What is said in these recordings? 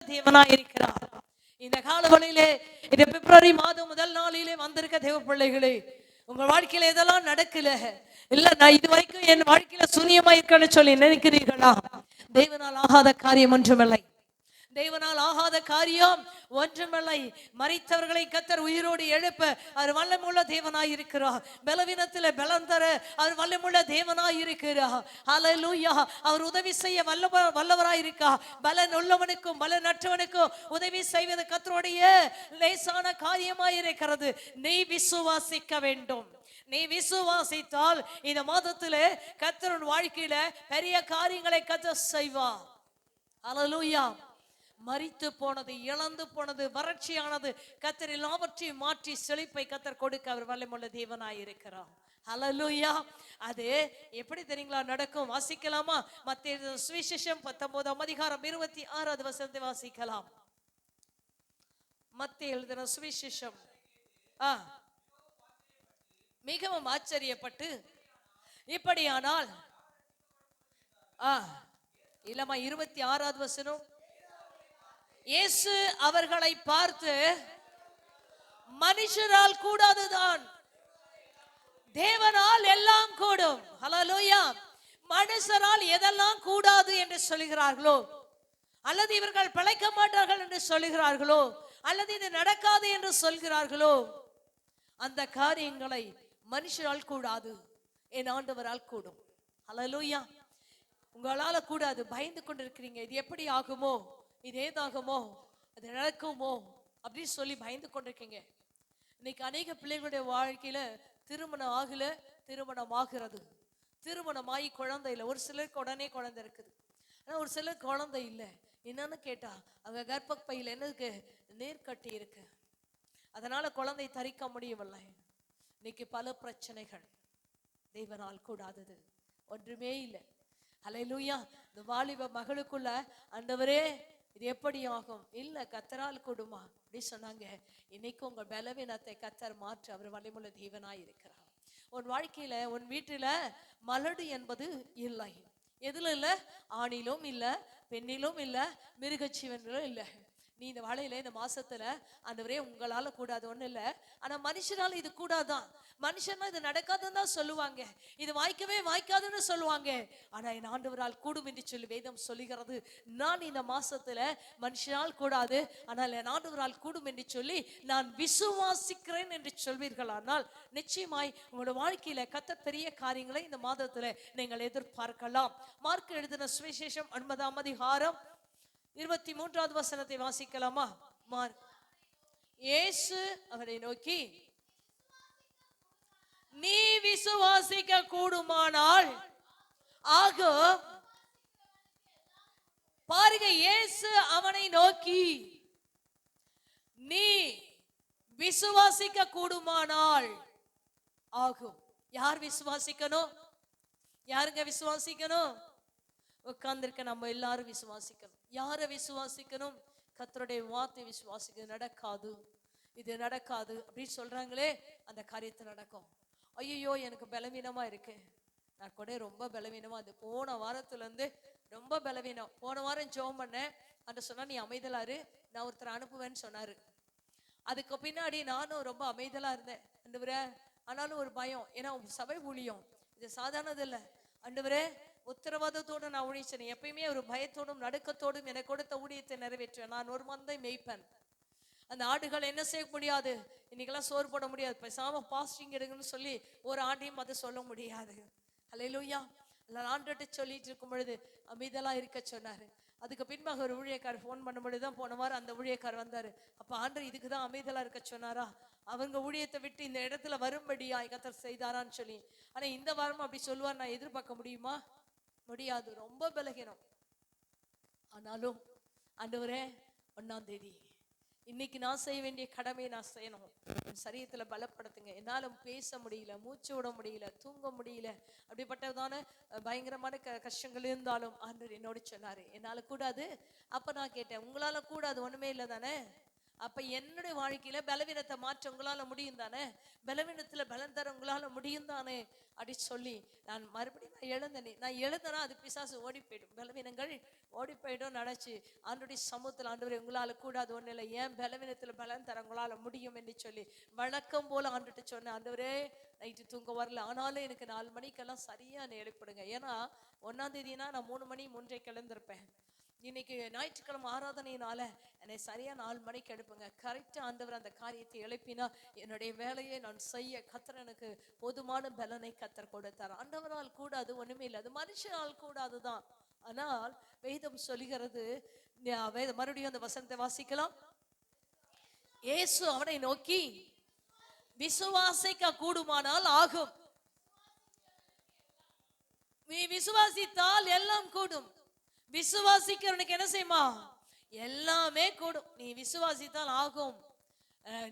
தேவனாய் இருக்கிறார். இந்த காலவழியிலே இந்த பிப்ரவரி மாதம் முதல் நாளிலே வந்திருக்க தேவ பிள்ளைகளே, உங்க வாழ்க்கையில எதெல்லாம் நடக்கல, இல்ல நான் இது வரைக்கும் என் வாழ்க்கையில சூனியமா இருக்கேன்னு சொல்லி நினைக்கிறீர்களா? தேவனால் ஆகாத காரியம் ஒன்றுமில்லை. தேவனால் ஆகாத காரியம் ஒன்றுமில்லை. மரித்தவர்களை கர்த்தர் உயிரோடு எழுப்ப அவர் வல்லமுள்ள தேவனாய் இருக்கிறார். பலவீனத்தில் பலம் தர அவர் வல்லமுள்ள தேவனாய் இருக்கிறார். ஹல்லேலூயா. அவர் உதவி செய்ய வல்லவராய் இருக்கிறார். பலன் உள்ளவனுக்கும் பலனற்றவனுக்கும் உதவி செய்வது கர்த்தருடைய லேசான காரியமாய் இருக்கிறது. நீ விசுவாசிக்க வேண்டும். நீ விசுவாசித்தால் இந்த மாதத்திலே கர்த்தர் வாழ்க்கையில பெரிய காரியங்களை கர்த்தர் செய்வார். ஹல்லேலூயா. மரித்து போனது, இழந்து போனது, வறட்சியானது கர்த்தர் எல்லாவற்றையும் மாற்றி செழிப்பை கர்த்தர் கொடுக்க அவர் வல்லமையுள்ள தேவனாய் இருக்கிறார். ஹல்லேலூயா. அது எப்படி தெரியுங்களா நடக்கும்? வாசிக்கலாமா? மத்தேயு சுவிசேஷம் 19ஆம் அதிகாரம் 26வது வசனத்தை வாசிக்கலாம். மத்தேயு எழுதின சுவிசேஷம் மிகவும் ஆச்சரியப்பட்டு, இப்படியானால் இல்லமா 26வது வசனம், இயேசு அவர்களை பார்த்து, மனுஷரால் கூடாதுதான், தேவனால் எல்லாம் கூடும். ஹல்லேலூயா. மனுஷரால் எதெல்லாம் கூடாது என்று சொல்கிறார்களோ, அல்லது இவர்கள் பிழைக்க மாட்டார்கள் என்று சொல்கிறார்களோ, அல்லது இது நடக்காது என்று சொல்கிறார்களோ, அந்த காரியங்களை மனுஷரால் கூடாது, என் ஆண்டவரால் கூடும். ஹல்லேலூயா. உங்களால கூடாது, பயந்து கொண்டிருக்கிறீங்க, இது எப்படி ஆகுமோ, இது ஏதாகுமோ, அது நடக்குமோ அப்படின்னு சொல்லி பயந்து கொண்டிருக்கீங்க. இன்னைக்கு அநேக பிள்ளைகளுடைய வாழ்க்கையில திருமணம் ஆகல, திருமணம் ஆகிறது, திருமணமாகி குழந்தை இல்லை. ஒரு சிலருக்கு உடனே குழந்தை இருக்குது, ஆனா ஒரு சிலருக்கு குழந்தை இல்லை. என்னன்னு கேட்டா அவங்க கர்ப்பப்பையில் என்னதுக்கு நீர்க்கட்டி இருக்கு, அதனால குழந்தை தரிக்க முடியவில்லை. இன்னைக்கு பல பிரச்சனைகள். தேவனால் கூடாதது ஒன்றுமே இல்லை. ஹல்லேலூயா. இந்த வாலிப மகளுக்குள்ள, ஆண்டவரே இது எப்படி ஆகும்? இல்ல, கர்த்தரால் கூடுமா அப்படி சொன்னாங்க. இன்னைக்கு உங்க பலவீனத்தை கர்த்தர் மாற்ற அவர் வல்லமையுள்ள தேவனாய் இருக்கிறார். உன் வாழ்க்கையில, உன் வீட்டில மலடு என்பது இல்லை. எதுல இல்ல? ஆணிலும் இல்ல, பெண்ணிலும் இல்ல, மிருகஜீவனிலும் இல்ல. நீ இந்த வாழையில இந்த மாசத்துல, ஆண்டவரே உங்களால கூடாது ஒண்ணு இல்ல, ஆனா மனுஷனால இது கூடாதான். மனுஷனா இது நடக்காதுன்னு தான் சொல்லுவாங்க, இது வாய்க்கவே வாய்க்காதுன்னு சொல்லுவாங்க. ஆனா என் ஆண்டவரால் கூடும் என்று சொல்லி வேதம் சொல்லுகிறது. நான் இந்த மாசத்துல மனுஷனால் கூடாது, ஆனால் என் ஆண்டவரால் கூடும் என்று சொல்லி நான் விசுவாசிக்கிறேன் என்று சொல்வீர்களானால், நிச்சயமாய் உங்களோட வாழ்க்கையில கர்த்தர் பெரிய காரியங்களை இந்த மாதத்துல நீங்கள் எதிர்பார்க்கலாம். மார்க் எழுதின சுவிசேஷம் 9ஆம் அதிகாரம் 23வது வசனத்தை வாசிக்கலாமா? மார்க். இயேசு அவரை நோக்கி, நீ விசுவாசிக்க கூடுமானால் ஆகும். பாருங்க, இயேசு அவனை நோக்கி, நீ விசுவாசிக்க கூடுமானால் ஆகும். யார் விசுவாசிக்கணும்? யாருங்க விசுவாசிக்கணும்? உட்கார்ந்திருக்க நம்ம எல்லாரும் விசுவாசிக்கணும். யாரை விசுவாசிக்கணும்? கர்த்தருடைய வார்த்தை விசுவாசிக்க. நடக்காது, இது நடக்காது அப்படின்னு சொல்றாங்களே, அந்த காரியத்தை நடக்கும். ஐயோ எனக்கு பலவீனமா இருக்கு, நான் கூட ரொம்ப பலவீனமா, அது போன வாரத்துல இருந்து ரொம்ப பலவீனம். போன வாரம் ஜெபம் பண்ணேன், அந்த சொன்னா நீ அமைதலாரு, நான் ஒருத்தர் அனுப்புவேன்னு சொன்னாரு. அதுக்கு பின்னாடி நானும் ரொம்ப அமைதலா இருந்தேன். ஆண்டவரே, ஆனாலும் ஒரு பயம், ஏன்னா சபை ஊழியம் இது சாதாரணது இல்லை. ஆண்டவரே, உத்தரவாதத்தோடு நான் ஊழிச்சேன். எப்பயுமே ஒரு பயத்தோடும் நடுக்கத்தோடும் எனக்கு கொடுத்த ஊழியத்தை நிறைவேற்றுவேன். நான் ஒரு மந்தை மேய்ப்பேன். அந்த ஆடுகள் என்ன செய்ய முடியாது, இன்னைக்கெல்லாம் சோறு போட முடியாது, பேசாம பாஸ்டிங் எடுங்கன்னு சொல்லி ஒரு ஆண்டையும் அதை சொல்ல முடியாது. ஹல்லேலூயா. ஆண்டுட்டு சொல்லிட்டு இருக்கும் பொழுது அமைதலா இருக்க சொன்னாரு. அதுக்கு பின்பாக ஒரு ஊழியக்காரர் ஃபோன் பண்ணும் பொழுதுதான் போன வாரம் அந்த ஊழியக்காரர் வந்தாரு. அப்ப ஆண்டவர் இதுக்குதான் அமைதலா இருக்க சொன்னாரா, அவங்க ஊழியத்தை விட்டு இந்த இடத்துல வரும்படியா கர்த்தர் செய்தாரான்னு சொல்லி. ஆனா இந்த வாரமும் அப்படி சொல்லுவார் நான் எதிர்பார்க்க முடியுமா? முடியாது, ரொம்ப பலகீனம். ஆனாலும் ஆண்டவரே, 1ஆம் தேதி இன்னைக்கு நான் செய்ய வேண்டிய கடமையை நான் செய்யணும். சரீரத்துல பலப்படுத்துங்க. என்னால பேச முடியல, மூச்சு விட முடியல, தூங்க முடியல, அப்படிப்பட்டதான பயங்கரமான கஷ்டங்கள் இருந்தாலும் ஆண்டவர் என்னோடு சொன்னாரு, என்னால கூடாது. அப்ப நான் கேட்டேன், உங்களால கூடாது ஒண்ணுமே இல்லை தானே? அப்ப என்னுடைய வாழ்க்கையில பலவீனத்தை மாற்ற உங்களால முடியும் தானே, பலவீனத்துல பலன் தர உங்களால முடியும் தானே அப்படி சொல்லி நான் மறுபடியும் நான் எழுந்தனா அது பிசாசு ஓடி போயிடும், பலவீனங்கள் ஓடி போயிடும் நினைச்சு ஆண்டவருடைய சமூகத்தில் ஆண்டவரே உங்களால கூடாது ஒண்ணு இல்லை, ஏன் பலவீனத்துல பலன் தர உங்களால முடியும் என்று சொல்லி வழக்கம் போல ஆண்டுட்டு சொன்னேன். ஆண்டவரே நைட்டு தூங்க வரல, ஆனாலும் எனக்கு 4 மணிக்கெல்லாம் சரியா எழுப்பிடுங்க. ஏன்னா 1ஆம் தேதினா நான் 3 மணி 3:30 எழுந்திருப்பேன். இன்னைக்கு ஞாயிற்றுக்கிழமை ஆராதனையினால என்னை சரியா 4 மணிக்கு எழுப்புங்க. கரெக்டா ஆண்டவர் அந்த காரியத்தை எழுப்பினா என்னுடைய வேலையை நான் செய்ய கர்த்தர் எனக்கு போதுமான பலனை கர்த்தர் கொடுத்தார். ஆண்டவரால் கூடாது ஒண்ணுமே இல்லை, அது மனுஷனால் கூடாதுதான். ஆனால் வேதம் சொல்லுகிறது, மறுபடியும் அந்த வசனத்தை வாசிக்கலாம். இயேசு அவனை நோக்கி விசுவாசிக்க கூடுமானால் ஆகும், நீ விசுவாசித்தால் எல்லாம் கூடும். விசுவாசிக்கிறவனுக்கு என்ன செய்யுமா? எல்லாமே கூடும். நீ விசுவாசித்தால் ஆகும்.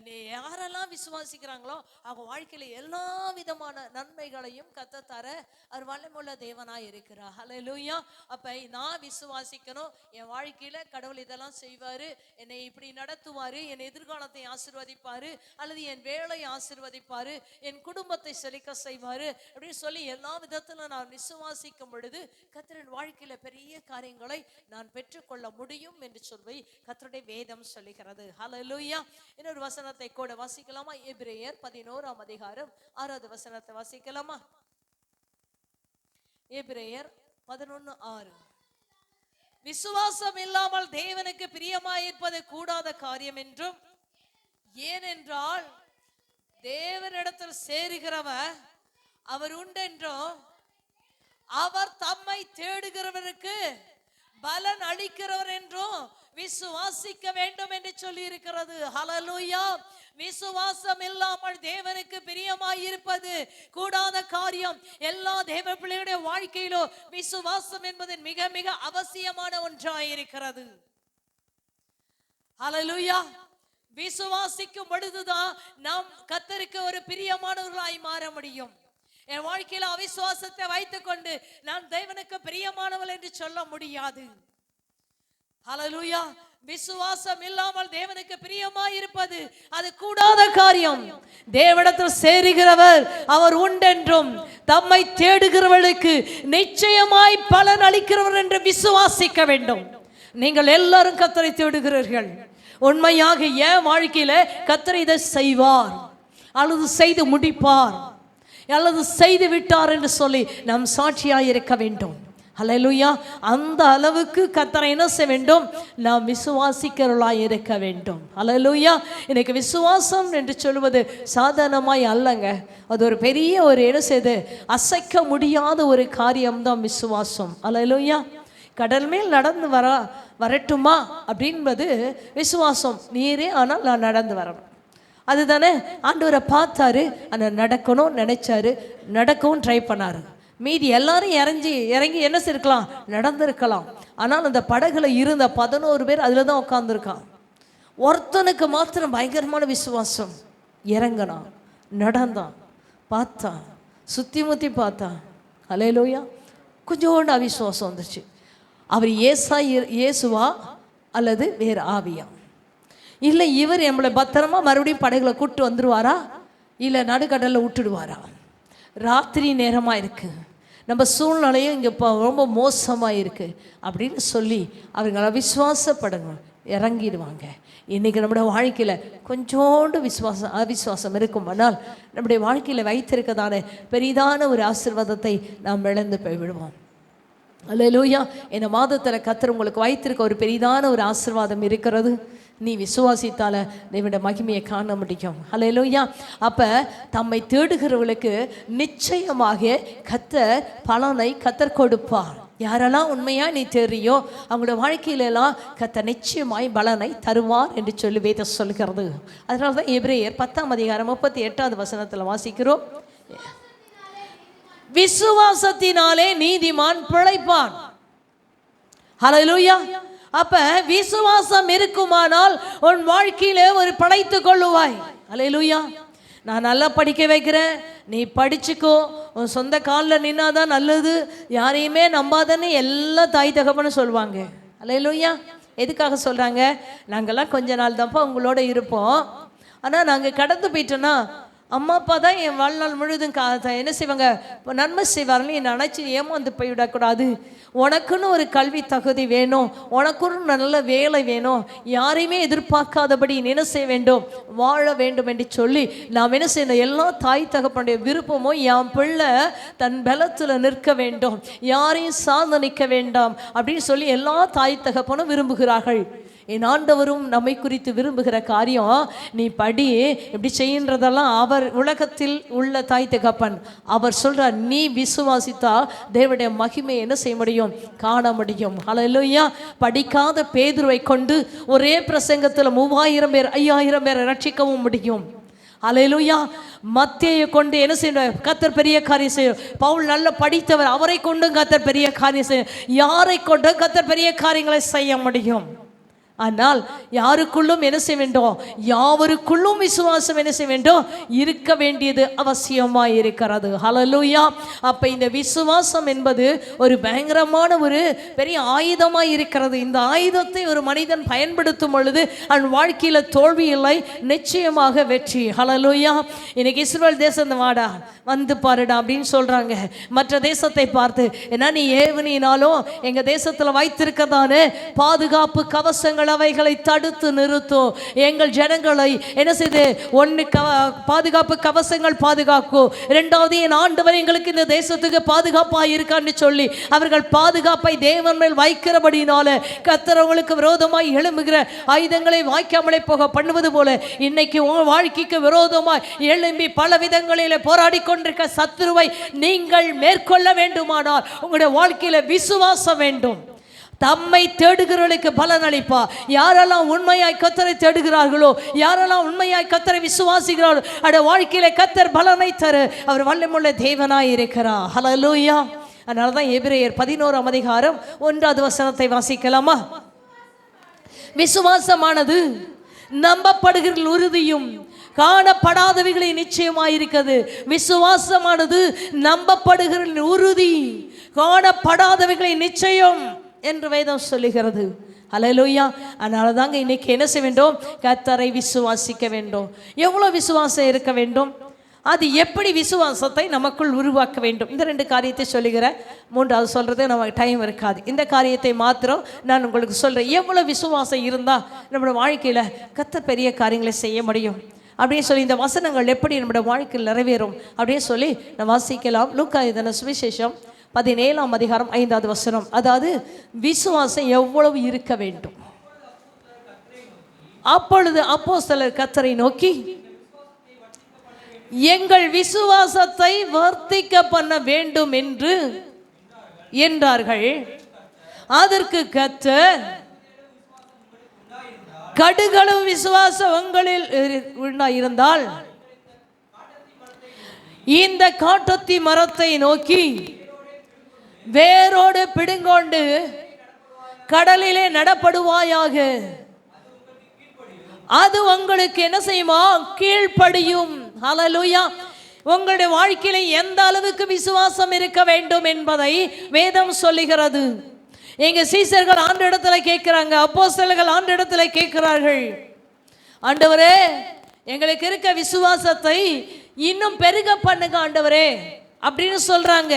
நீ யாரெல்லாம் விசுவாசிக்கிறாங்களோ அவங்க வாழ்க்கையில எல்லா விதமான நன்மைகளையும் கர்த்தர் தர அவர் வல்லமையுள்ள தேவனாய் இருக்கிறார். ஹல்லேலூயா. அப்ப நான் விசுவாசிக்கணும், என் வாழ்க்கையில கடவுள் இதெல்லாம் செய்வாரு, என்னை இப்படி நடத்துவாரு, என் எதிர்காலத்தை ஆசீர்வதிப்பாரு, அல்லது என் வேலையை ஆசீர்வதிப்பாரு, என் குடும்பத்தை செழிக்க செய்வாரு அப்படின்னு சொல்லி எல்லா விதத்துல நான் விசுவாசிக்கும் பொழுது கர்த்தரின் வாழ்க்கையில பெரிய காரியங்களை நான் பெற்றுக்கொள்ள முடியும் என்று சொல்லி கர்த்தருடைய வேதம் சொல்லுகிறது. ஹல்லேலூயா. இன்னொரு வசனத்தை கூட வாசிக்கலாமா? எபிரேயர் 11ஆம் அதிகாரம் 6வது வசனத்தை வாசிக்கலாமா? எபிரேயர் 11:6. விசுவாசம் இல்லாமல் தேவனுக்கு பிரியமாயிருப்பது கூடாத காரியம் என்றும், ஏனென்றால் தேவனிடத்தில் சேருகிறவர் அவர் உண்டென்றும் அவர் தம்மை தேடுகிறவருக்கு பலன் அளிக்கிறவர் என்றும் விசுவாசிக்க வேண்டும் என்று சொல்லி இருக்கிறது. ஹல்லேலூயா. விசுவாசம் இல்லாமல் தேவனுக்கு பிரியமாயிருப்பது கூடாத காரியம். எல்லா தேவ பிள்ளைகளுடைய வாழ்க்கையிலும் விசுவாசம் என்பது மிக மிக அவசியமான ஒன்றாயிருக்கிறது. ஹல்லேலூயா. விசுவாசிக்கும் பொழுதுதான் நாம் கர்த்தருக்கு ஒரு பிரியமானவர்களாய் மாற முடியும். என் வாழ்க்கையில அவிசுவாசத்தை வைத்துக் கொண்டு நான் தேவனுக்கு பிரியமானவள் என்று சொல்ல முடியாது. ஹல்லேலூயா. விசுவாசம் இல்லாமல் தேவனுக்கு பிரியமாயிருப்பது அது கூடாத காரியம். தேவனிடத்தில் சேருகிறவர் அவர் உண்டென்றும் தம்மை தேடுகிறவர்களுக்கு நிச்சயமாய் பலன் அளிக்கிறவர் என்று விசுவாசிக்க வேண்டும். நீங்கள் எல்லாரும் கர்த்தரை தேடுகிறீர்கள், உண்மையாக என் வாழ்க்கையில கர்த்தர் இதை செய்வார் அல்லது செய்து முடிப்பார் அல்லது செய்து விட்டார் என்று சொல்லி நாம் சாட்சியாய் இருக்க வேண்டும். ஹல்லேலூயா. அந்த அளவுக்கு கர்த்தரை என்ன செய்ய வேண்டும்? நாம் விசுவாசிக்கிறவர்களாய் இருக்க வேண்டும். ஹல்லேலூயா. எனக்கு விசுவாசம் என்று சொல்வது சாதாரணமாய் அல்லங்க, அது ஒரு பெரிய ஒரு என்ன செய்து அசைக்க முடியாத ஒரு காரியம்தான் விசுவாசம். ஹல்லேலூயா. கடல் மேல் நடந்து வரட்டுமா அப்படின்பது விசுவாசம். நீரே ஆனால் நான் நடந்து வரணும், அதுதானே. ஆண்டவரை பார்த்தாரு, அந்த நடக்கணும் நினைச்சாரு, நடக்கவும் ட்ரை பண்ணாரு. மீதி எல்லாரும் இறங்கி என்ன செய்யலாம்? நடந்திருக்கலாம். ஆனால் அந்த படகுல இருந்த 11 பேர் அதுல தான் உட்கார்ந்துருக்கான். ஒருத்தனுக்கு மாத்திரம் பயங்கரமான விசுவாசம். இறங்கினான், நடந்தான், பார்த்தான், சுத்தி முத்தி பார்த்தான். ஹல்லேலூயா. கொஞ்சோண்டு அவிசுவாசம் வந்துச்சு. அவர் இயேசுவா அல்லது வேறு ஆவியா? இல்லை இவர் நம்மளை பத்திரமா மறுபடியும் படகுல கூட்டு வந்துடுவாரா, இல்லை நடுக்கடலில் விட்டுடுவாரா? ராத்திரி நேரமாக இருக்கு, நம்ம சூழ்நிலையும் இங்கே இப்போ ரொம்ப மோசமாக இருக்குது அப்படின்னு சொல்லி அவங்கள விசுவாசப்படுங்க, இறங்கிடுவாங்க. இன்றைக்கி நம்முடைய வாழ்க்கையில் கொஞ்சோண்டு அவிசுவாசம் இருக்குமானால் நம்முடைய வாழ்க்கையில் வைத்திருக்கதான பெரிதான ஒரு ஆசீர்வாதத்தை நாம் இழந்து போய்விடுவோம். அல்லேலூயா. இந்த மாதத்தில் கர்த்தர் உங்களுக்கு வைத்திருக்க ஒரு பெரிதான ஒரு ஆசீர்வாதம் இருக்கிறது. நீ விசுவாசித்தால தேவனுடைய மகிமையை காண முடியும். அல்லேலூயா. அப்ப தம்மை தேடுகிறவர்களுக்கு நிச்சயமாக கர்த்தர் பலனை கர்த்தர் கொடுப்பார். யாரெல்லாம் உண்மையா நீ தெரியும் அவங்களோட வாழ்க்கையிலெல்லாம் கர்த்தர் நிச்சயமாய் பலனை தருவார் என்று சொல்லி வேதம் சொல்கிறது. அதனால தான் எபிரேயர் 10ஆம் அதிகாரம் 38வது வசனத்தில் வாசிக்கிறோம், விசுவாசத்தினாலே நீதிமான் பிழைப்பான். ஹல்லேலூயா. அப்ப விசுவாசம் இருக்குமானால் உன் வாழ்க்கையில ஒரு படைத்து கொள்ளுவாய். ஹல்லேலூயா. நான் நல்லா படிக்க வைக்கிறேன், நீ படிச்சுக்கோ, உன் சொந்த காலில் நின்னாதான் நல்லது, யாரையுமே நம்பாதன்னு எல்லா தாய் தகப்பன்னு சொல்லுவாங்க. ஹல்லேலூயா. எதுக்காக சொல்கிறாங்க? நாங்கள்லாம் கொஞ்ச நாள் தான்ப்பா உங்களோட இருப்போம், ஆனால் நாங்கள் கடந்து போயிட்டோன்னா அம்மா அப்பா தான் என் வாழ்நாள் முழுதும் என்ன செய்வாங்க, நன்மை செய்வார்கள். நீ நினச்சி ஏமாந்து போய்விடக்கூடாது. உனக்குன்னு ஒரு கல்வி தகுதி வேணும், உனக்குன்னு நல்ல வேலை வேணும், யாரையுமே எதிர்பார்க்காதபடி என்ன செய்ய வேண்டும், வாழ வேண்டும் என்று சொல்லி நாம் என்ன செய்யணும், எல்லா தாய் தகப்பனுடைய விருப்பமும் என் பிள்ளை தன் பலத்தில் நிற்க வேண்டும், யாரையும் சார்ந்து நிற்க வேண்டாம் அப்படின்னு சொல்லி எல்லா தாய் தகப்பனும் விரும்புகிறார்கள். என் ஆண்டவரும் நம்மை குறித்து விரும்புகிற காரியம், நீ படி இப்படி செய்கின்றதெல்லாம் அவர் உலகத்தில் உள்ள தாய் தகப்பன் அவர் சொல்றார், நீ விசுவாசித்தா தேவனுடைய மகிமை என்ன செய்ய முடியும், காண முடியும். ஹல்லேலூயா. படிக்காத பேதுருவை கொண்டு ஒரே பிரசங்கத்தில் 3000 பேர் 5000 பேரை ரட்சிக்கவும் முடியும். ஹல்லேலூயா. மத்தேயை கொண்டு என்ன செய்யணும், கர்த்தர் பெரிய காரியம் செய்யும். பவுல் நல்ல படித்தவர், அவரை கொண்டும் கர்த்தர் பெரிய காரியம் செய்யும். யாரை கொண்டு கர்த்தர் பெரிய காரியங்களை செய்ய முடியும். ஆனால் யாருக்குள்ளும் என்ன செய்ய வேண்டும், யாவருக்குள்ளும் விசுவாசம் என்ன செய்ய வேண்டும், இருக்க வேண்டியது அவசியமாக இருக்கிறது. ஹல்லேலூயா. அப்போ இந்த விசுவாசம் என்பது ஒரு பயங்கரமான ஒரு பெரிய ஆயுதமாக இருக்கிறது. இந்த ஆயுதத்தை ஒரு மனிதன் பயன்படுத்தும் பொழுது அவன் வாழ்க்கையில் தோல்வி இல்லை, நிச்சயமாக வெற்றி. ஹல்லேலூயா. இன்னைக்கு இஸ்ரவேல் தேசம் வாடா வந்து பாருடா அப்படின்னு சொல்றாங்க. மற்ற தேசத்தை பார்த்து, என்ன நீ ஏவனினாலும் எங்க தேசத்தில் வைத்திருக்கதான பாதுகாப்பு கவசங்கள் அவைகளை தடுத்து நிறுத்தும், எங்கள் ஜனங்களை என்ன செய்து, ஒன்று பாதுகாப்பு கவசங்கள் பாதுகாக்கும், இரண்டாவது என் ஆண்டவர் எங்களுக்கு இந்த தேசத்துக்கு பாதுகாப்பாக இருக்கான்னு சொல்லி அவர்கள் பாதுகாப்பை தேவன் மேல் வைக்கிறபடினால கர்த்தர் அவங்களுக்கு விரோதமாய் எழும்புகிற ஆயுதங்களை வாய்க்காமலே போக பண்ணுவது போல இன்னைக்கு உங்கள் வாழ்க்கைக்கு விரோதமாய் எழும்பி பல விதங்களில் போராடி கொண்டிருக்க சத்துருவை நீங்கள் மேற்கொள்ள வேண்டுமானால் உங்களுடைய வாழ்க்கையில விசுவாசம் வேண்டும். தம்மை தேடுகிறவர்களுக்கு பலன் அளிப்பா. யாரெல்லாம் உண்மையாய் கர்த்தரை தேடுகிறார்களோ, யாரெல்லாம் உண்மையாய் கர்த்தரை விசுவாசிக்கிறார்களோ, அவருடைய வாழ்க்கையில கர்த்தர் பலனை தரு அவர் வல்லமையுள்ள தேவனாய் இருக்கிறார். ஹல்லேலூயா. அதனால தான் எபிரேயர் 11ஆம் அதிகாரம் 1வது வசனத்தை வாசிக்கலாமா? விசுவாசமானது நம்பப்படுகிற உறுதியும் காணப்படாதவைகளை நிச்சயமாயிருக்கிறது. விசுவாசமானது நம்பப்படுகிற உறுதி, காணப்படாதவைகளை நிச்சயம் என்று வேதம் சொல்லுகிறது. ஹல்லேலூயா. அதனால தாங்க இன்னைக்கு என்ன செய்ய வேண்டும், கர்த்தரை விசுவாசிக்க வேண்டும். எவ்வளோ விசுவாசம் இருக்க வேண்டும், அது எப்படி விசுவாசத்தை நமக்குள் உருவாக்க வேண்டும், இந்த 2 காரியத்தை சொல்லுகிறேன். 3வது சொல்றது நமக்கு டைம் இருக்காது. இந்த காரியத்தை மாத்திரம் நான் உங்களுக்கு சொல்றேன். எவ்வளோ விசுவாசம் இருந்தால் நம்மளோட வாழ்க்கையில் கர்த்தர் பெரிய காரியங்களை செய்ய முடியும் அப்படின்னு சொல்லி, இந்த வசனங்கள் எப்படி நம்மளோட வாழ்க்கையில் நிறைவேறும் அப்படின்னு சொல்லி நான் வாசிக்கலாம். லூக்கா எழுதின சுவிசேஷம் 17ஆம் அதிகாரம் 5வது வசனம். அதாவது விசுவாசம் எவ்வளவு இருக்க வேண்டும். அப்பொழுது அப்போஸ்தலர் கர்த்தரை நோக்கி, எங்கள் விசுவாசத்தை வர்த்திக்க பண்ண வேண்டும் என்று என்றார்கள். அதற்கு கர்த்தர், கடுகளவு விசுவாசம் உங்களில் இருந்தால் இந்த காட்டத்தி மரத்தை நோக்கி வேரோடு பிடுங்கொண்டு கடலிலே நடப்படுவாயாக, அது உங்களுக்கு என்ன செய்யுமா, கீழ்ப்படியும். ஹல்லேலூயா. உங்களுடைய வாழ்க்கையில எந்த அளவுக்கு விசுவாசம் இருக்க வேண்டும் என்பதை வேதம் சொல்லுகிறது. எங்க சீசர்கள் ஆண்டவரிடத்துல கேட்கிறாங்க, அப்போஸ்தலர்கள் ஆண்டவரிடத்துல கேட்கிறார்கள், ஆண்டவரே எங்களுக்கு இருக்க விசுவாசத்தை இன்னும் பெருக பண்ணுங்க ஆண்டவரே அப்படின்னு சொல்றாங்க.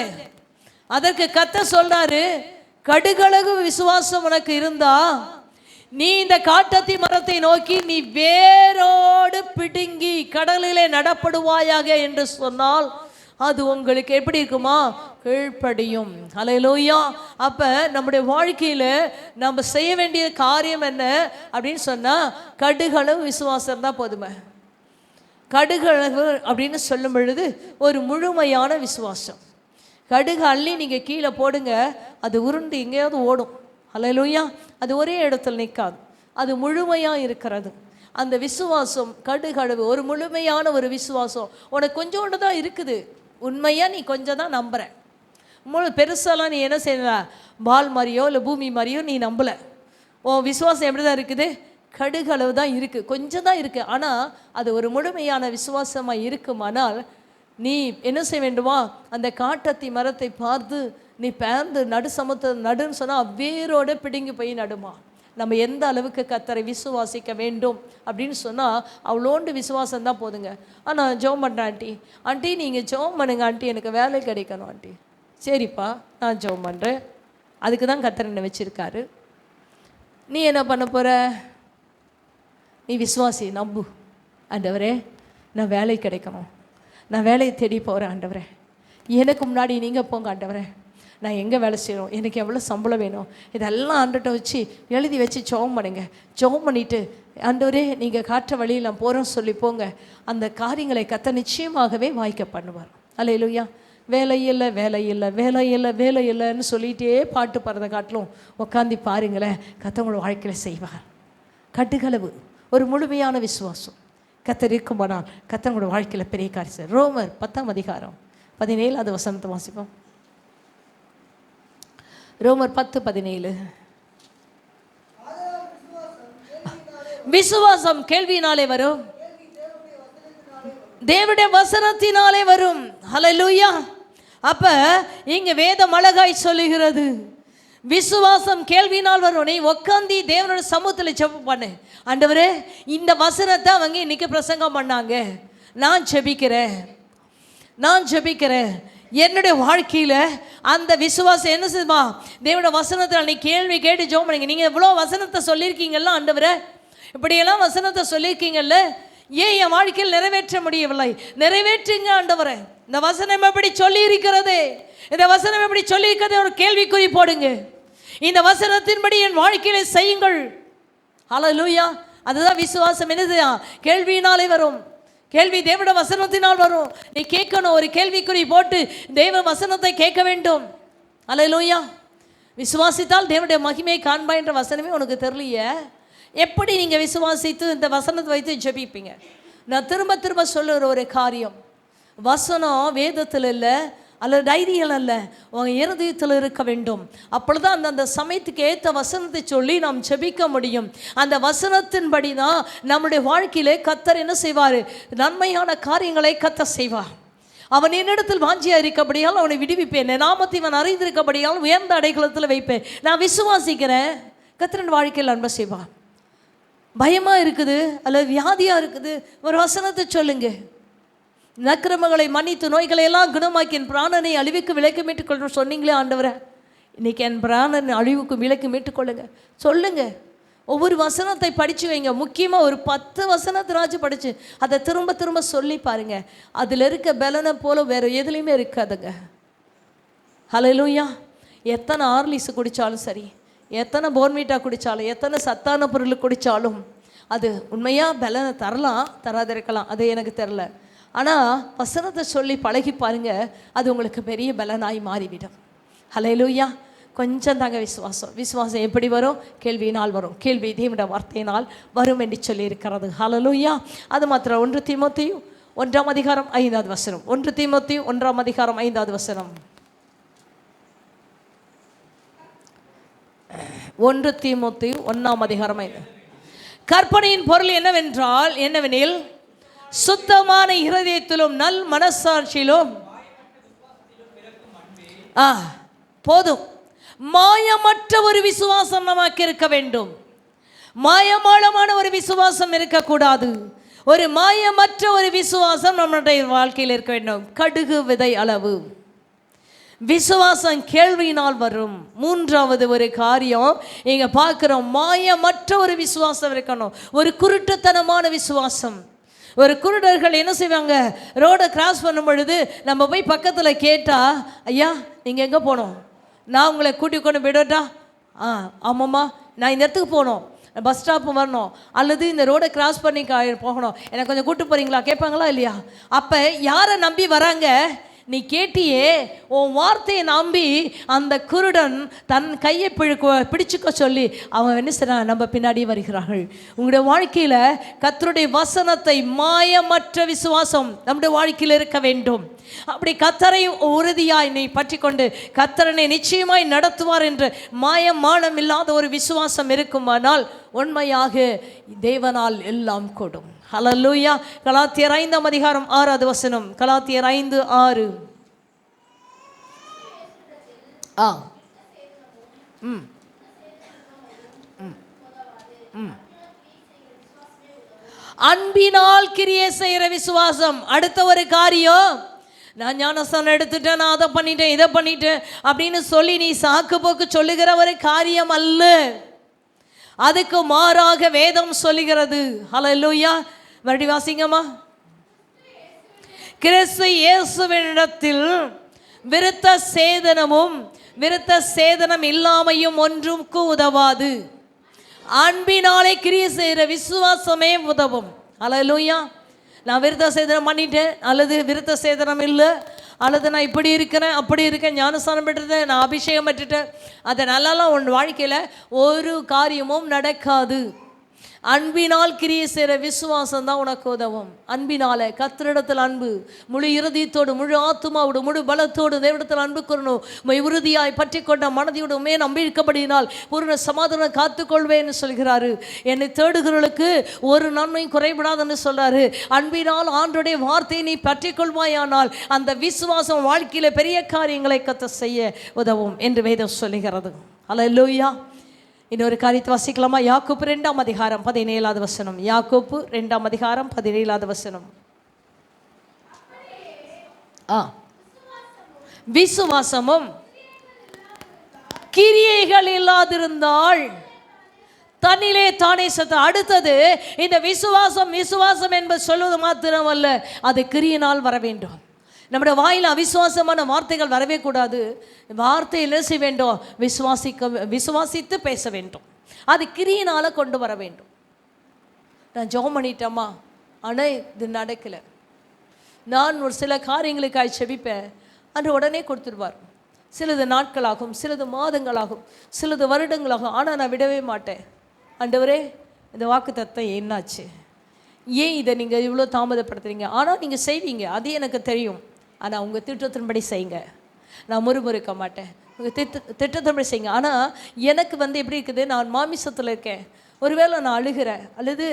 அதற்கு கர்த்தர் சொல்றாரு, கடுகளவு விசுவாசம் உனக்கு இருந்தா நீ இந்த காட்டத்தி மரத்தை நோக்கி நீ வேரோடு பிடுங்கி கடலிலே நடப்படுவாயாக என்று சொன்னால் அது உங்களுக்கு எப்படி இருக்குமா, கீழ்ப்படியும். ஹல்லேலூயா. அப்ப நம்முடைய வாழ்க்கையில நம்ம செய்ய வேண்டிய காரியம் என்ன அப்படின்னு சொன்னா, கடுகளவு விசுவாசம் தான் போதுமே. கடுகளவு அப்படின்னு சொல்லும் பொழுது ஒரு முழுமையான விசுவாசம். கடுகு அள்ளி நீங்கள் கீழே போடுங்க, அது உருண்டு எங்கேயாவது ஓடும். ஹல்லேலூயா. அது ஒரே இடத்துல நிற்காது, அது முழுமையாக இருக்கிறது. அந்த விசுவாசம் கடுகளவு ஒரு முழுமையான ஒரு விசுவாசம். உனக்கு கொஞ்சோண்டு தான் இருக்குது, உண்மையாக நீ கொஞ்சம் தான் நம்புற. பெருசாலாம் நீ என்ன செய்யல, பால் மாதிரியோ இல்லை பூமி மாதிரியோ நீ நம்பலை. உன் விசுவாசம் எப்படி தான் இருக்குது, கடுகளவு தான் இருக்குது, கொஞ்சம் தான் இருக்குது. ஆனால் அது ஒரு முழுமையான விசுவாசமாக இருக்குமானால் நீ என்ன செய்ய வேண்டுமா, அந்த காட்டத்தி மரத்தை பார்த்து நீ பேர்ந்து நடு சமுத்திர நடுன்னு சொன்னால் வேரோடு பிடுங்கி போய் நடுமா. நம்ம எந்த அளவுக்கு கர்த்தரை விசுவாசிக்க வேண்டும் அப்படின்னு சொன்னால் அவ்வளோண்டு விசுவாசம் தான் போதுங்க. ஆனால் ஜெபம் பண்ணுறேன் ஆண்டி நீங்கள் ஜெபம் பண்ணுங்க ஆண்டி, எனக்கு வேலை கிடைக்கணும் ஆண்டி. சரிப்பா, நான் ஜெபம் பண்ணுறேன். அதுக்கு தான் கர்த்தர் என்னை வச்சுருக்காரு. நீ என்ன பண்ண போகிற? நீ விசுவாசி, நம்பு. ஆண்டவரே, நான் வேலை கிடைக்கணும், நான் வேலையை தேடி போகிறேன் ஆண்டவரே, எனக்கு முன்னாடி நீங்கள் போங்க ஆண்டவரே, நான் எங்கே வேலை செய்யணும், எனக்கு எவ்வளோ சம்பளம் வேணும், இதெல்லாம் ஆண்டவர்கிட்ட வச்சு எழுதி வச்சு ஜெபம் பண்ணுங்க. ஜெபம் பண்ணிவிட்டு ஆண்டவரே நீங்கள் காற்ற வழியில் நான் போகிறேன்னு சொல்லி போங்க. அந்த காரியங்களை கர்த்தர் நிச்சயமாகவே வாய்க்க பண்ணுவார். அல்லேலூயா. வேலை இல்லை வேலை இல்லை வேலை இல்லை வேலை இல்லைன்னு சொல்லிகிட்டே பாட்டு பாடுறதை காட்டிலும் உட்காந்து பாருங்களேன், கர்த்தர் உங்களோட வாழ்க்கையில் செய்வார். கட்டுகளவு ஒரு முழுமையான விசுவாசம் கர்த்தர் இருக்குமானால் கர்த்தர் உங்களோட வாழ்க்கையில் பெரிய காரியம் செய்வார். ரோமர் 10ஆம் அதிகாரம் 17வது வசனத்தை வாசிப்போம். ரோமர் 10:17. விசுவாசம் கேள்வியினாலே வரும், தேவனுடைய வசனத்தினாலே வரும். ஹல்லேலூயா. அப்ப இங்க வேதம் அழகாய் சொல்லுகிறது, விசுவாசம் கேள்வியினால் வரும். நீ உட்காந்து தேவனோட சமூகத்தில் ஜெபம் பண்ணு. ஆண்டவரே, இந்த வசனத்தை அவங்க இன்னைக்கு பிரசங்கம் பண்ணாங்க, நான் ஜெபிக்கிறேன். என்னுடைய வாழ்க்கையில் அந்த விசுவாசம் என்ன செய்யுமா? தேவனுடைய வசனத்தில் நீ கேள்வி கேட்டு ஜெபம் பண்ணுங்க. நீங்கள் இவ்வளோ வசனத்தை சொல்லியிருக்கீங்கல்ல ஆண்டவரே, இப்படியெல்லாம் வசனத்தை சொல்லியிருக்கீங்கல்ல, ஏன் என் வாழ்க்கையில் நிறைவேற்ற முடியவில்லை? நிறைவேற்றுங்க ஆண்டவரே. இந்த வசனம் எப்படி சொல்லி இருக்கிறது, இந்த வசனம் எப்படி சொல்லி இருக்கிறது ஒரு கேள்விக்குறி போடுங்க. இந்த வசனத்தின்படி என் வாழ்க்கையில செய்யுங்கள். ஹல்லேலூயா. அதுதான் விசுவாசம். என்னது? கேள்வியினாலே வரும். கேள்வி தேவனுடைய வசனத்தினால் வரும். நீ கேட்கணும், ஒரு கேள்விக்குறி போட்டு தேவ வசனத்தை கேட்க வேண்டும். ஹல்லேலூயா. விசுவாசித்தால் தேவனுடைய மகிமையை காண்பாய் என்ற வசனமே உனக்கு தெரியலையே, எப்படி நீங்கள் விசுவாசித்து இந்த வசனத்தை வைத்து ஜெபிப்பீங்க? நான் திரும்ப திரும்ப சொல்லுற ஒரு காரியம், வசனம் வேதத்தில் இல்லை அல்லது டைரியில் அல்ல, உங்கள் இருதயத்தில் இருக்க வேண்டும். அப்பொழுதுதான் அந்த சமயத்துக்கு ஏற்ற வசனத்தை சொல்லி நாம் ஜெபிக்க முடியும். அந்த வசனத்தின்படி தான் நம்முடைய வாழ்க்கையிலே கர்த்தர் என்ன செய்வார்? நன்மையான காரியங்களை கர்த்தர் செய்வார். அவன் என்னிடத்தில் வாஞ்சியாக இருக்கப்படியால் அவனை விடுவிப்பேன், நாமத்தை இவன் அறிந்திருக்கப்படியால் உயர்ந்த அடைக்கலத்தில் வைப்பேன். நான் விசுவாசிக்கிறேன், கர்த்தரின் வாழ்க்கையில் நன்மை செய்வான். பயமாக இருக்குது அல்லது வியாதியாக இருக்குது, ஒரு வசனத்தை சொல்லுங்க. நக்கிரமங்களை மன்னித்து நோய்களை எல்லாம் குணமாக்கி என் பிராணனை அழிவுக்கு விலைக்கு மீட்டுக்கொள்ளணும் சொன்னீங்களே ஆண்டவரை, இன்றைக்கி என் பிராணன் அழிவுக்கு விலைக்கு மீட்டுக்கொள்ளுங்க சொல்லுங்க. ஒவ்வொரு வசனத்தை படித்து வைங்க. முக்கியமாக ஒரு 10 வசனத்தினாச்சும் படித்து அதை திரும்ப திரும்ப சொல்லி பாருங்க. அதில் இருக்க பலனை போல வேறு எதுலேயுமே இருக்காதுங்க. ஹல்லேலூயா. எத்தனை ஆர்லிஸ் குடித்தாலும் சரி, எத்தனை போர்மீட்டா குடித்தாலும், எத்தனை சத்தான பொருள் குடித்தாலும் அது உண்மையாக பலனை தரலாம், தராதிருக்கலாம், அது எனக்கு தெரில. ஆனால் வசனத்தை சொல்லி பழகி பாருங்க, அது உங்களுக்கு பெரிய பலனாய் மாறிவிடும். ஹல்லேலூயா. கொஞ்சம் தாங்க விசுவாசம். விசுவாசம் எப்படி வரும்? கேள்வியினால் வரும். கேள்வி தேவனுடைய வார்த்தையினால் வரும் என்று சொல்லி இருக்கிறது. ஹல்லேலூயா. அது மாத்திரம் 1 தீமோத்தேயு 1ஆம் அதிகாரம் 5வது வசனம். 1 தீமோத்தேயு 1ஆம் அதிகாரம் 5வது வசனம். 1 தீமோத்தேயு 1ஆம் அதிகாரம் 5. கற்பனையின் பொருள் என்னவெனில் சுத்தமான இருதயத்திலும் நல் மனசாட்சியிலும் போதும் மாயமற்ற ஒரு விசுவாசம் நமக்கு இருக்க வேண்டும். மாயமாளமான ஒரு விசுவாசம் இருக்கக்கூடாது. ஒரு மாயமற்ற ஒரு விசுவாசம் நம்முடைய வாழ்க்கையில் இருக்க வேண்டும். கடுகு விதை அளவு விசுவாசம் கேள்வியினால் வரும். 3வது ஒரு காரியம் இங்க பார்க்கிறோம், மாயமற்ற ஒரு விசுவாசம் இருக்கணும். ஒரு குருட்டுத்தனமான விசுவாசம். ஒரு குருடர்கள் என்ன செய்வாங்க? ரோடை கிராஸ் பண்ணும் பொழுது நம்ம போய் பக்கத்தில் கேட்டால், ஐயா நீங்கள் எங்கே போகணும், நான் உங்களை கூட்டிக் கொண்டு விடட்டா? ஆமாம்மா, நான் இந்த இடத்துக்கு போகணும், பஸ் ஸ்டாப்பு வரணும், அல்லது இந்த ரோடை கிராஸ் பண்ணி போகணும், எனக்கு கொஞ்சம் கூட்டு போகிறீங்களா கேட்பாங்களா இல்லையா? அப்போ யாரை நம்பி வராங்க? நீ கேட்டியே, உன் வார்த்தையை நம்பி அந்த குருடன் தன் கையை பிடிச்சுக்க சொல்லி அவன் என்ன செய்றான்? நம்ம பின்னாடி வருகிறார்கள். உங்களுடைய வாழ்க்கையில் கர்த்தருடைய வசனத்தை மாயமற்ற விசுவாசம் நம்முடைய வாழ்க்கையில் இருக்க வேண்டும். அப்படி கர்த்தரை உறுதியாய் நீ பற்றி கொண்டு கர்த்தரனை நிச்சயமாய் நடத்துவார் என்று மாயமானம் இல்லாத ஒரு விசுவாசம் இருக்குமானால் உண்மையாக தேவனால் எல்லாம் கூடும். ஹல்லேலூயா. கலாத்தியர் 5ஆம் அதிகாரம் 6வது வசனம். கலாத்தியர் 5:6. அன்பினால் கிரியை செய்கிற விசுவாசம். அடுத்த ஒரு காரியம், நான் ஞானஸ்தானம் எடுத்துட்டேன், நான் அதை பண்ணிட்டேன், இதை பண்ணிட்டேன் அப்படின்னு சொல்லி நீ சாக்கு போக்கு சொல்லுகிற ஒரு காரியம் அல்ல. அதுக்கு மாறாக வேதம் சொல்லுகிறது. ஹல்லேலூயா. மறுபடி வாசிங்கம்மா. கிறிஸ்து இயேசுவினிடத்தில் விருத்த சேதனமும் விருத்த சேதனம் இல்லாமையும் ஒன்றுக்கு உதவாது. அன்பினாலே கிரியை செய்கிற விசுவாசமே உதவும். ஹல்லேலூயா. நான் விருத்த சேதனம் பண்ணிட்டேன், அல்லது விருத்த சேதனம் இல்லை, அல்லது நான் இப்படி இருக்கிறேன் அப்படி இருக்கேன், ஞானஸ்தானம் பெற்றுட்டேன், நான் அபிஷேகம் பெற்றுட்டேன், அதனாலலாம் உன் வாழ்க்கையில் ஒரு காரியமும் நடக்காது. அன்பினால் கிரியை செய்கிற விசுவாசம் தான் உனக்கு உதவும். அன்பினால கர்த்தரிடத்தில் அன்பு, முழு இருதயத்தோடு முழு ஆத்துமாவோடு முழு பலத்தோடு தேவனிடத்தில் அன்பு கூறணும். உறுதியாய் பற்றி கொண்ட மனதியோடுமே நம்பியிருக்கபடியினால் பூர்ண சமாதானம் காத்துக்கொள்வேன்னு சொல்கிறாரு. என்னை தேடுகிறவர்களுக்கு ஒரு நன்மையும் குறைபடாதுன்னு சொல்றாரு. அன்பினால் ஆண்டோடைய வார்த்தையை நீ பற்றி கொள்வாயானால் அந்த விசுவாசம் வாழ்க்கையில பெரிய காரியங்களை கத்த செய்ய உதவும் என்று வேதம் சொல்லுகிறது. அல்லேலூயா. இன்னொரு காரியத்தை வாசிக்கலாமா? யாக்கோப்பு 2ஆம் அதிகாரம் 17வது வசனம். யாக்கோப்பு 2ஆம் அதிகாரம் 17வது வசனம். விசுவாசமும் கிரியைகள் இல்லாதிருந்தால் தன்னிலே தானே சத்த. அடுத்தது, இந்த விசுவாசம் விசுவாசம் என்பது சொல்வது மாத்திரமல்ல, அது கிரியினால் வர வேண்டும். நம்முடைய வாயில் அவிசுவாசமான வார்த்தைகள் வரவே கூடாது. வார்த்தை என்ன செய்ய வேண்டும்? விசுவாசித்து பேச வேண்டும். அது கிரியினால் கொண்டு வர வேண்டும். நான் ஜெபம் பண்ணிட்டேம்மா, ஆனால் இது நடக்கலை, நான் ஒரு சில காரியங்களுக்காக செபிப்பேன், அன்று உடனே கொடுத்துருவார். சிலது நாட்களாகும், சிலது மாதங்களாகும், சிலது வருடங்களாகும், ஆனால் நான் விடவே மாட்டேன். ஆண்டவரே, இந்த வாக்குத்தத்தம் என்னாச்சு? ஏன் இதை நீங்கள் இவ்வளோ தாமதப்படுத்துறீங்க? ஆனால் நீங்கள் செய்வீங்க, அது எனக்கு தெரியும். ஆனால் உங்கள் திட்டத்தின்படி செய்யுங்க, நான் முறுமுறுக்க மாட்டேன். உங்கள் திட்டத்தின்படி செய்யுங்க. ஆனால் எனக்கு எப்படி இருக்குது, நான் மாமிசத்தில் இருக்கேன், ஒருவேளை நான் அழுகிறேன், அல்லது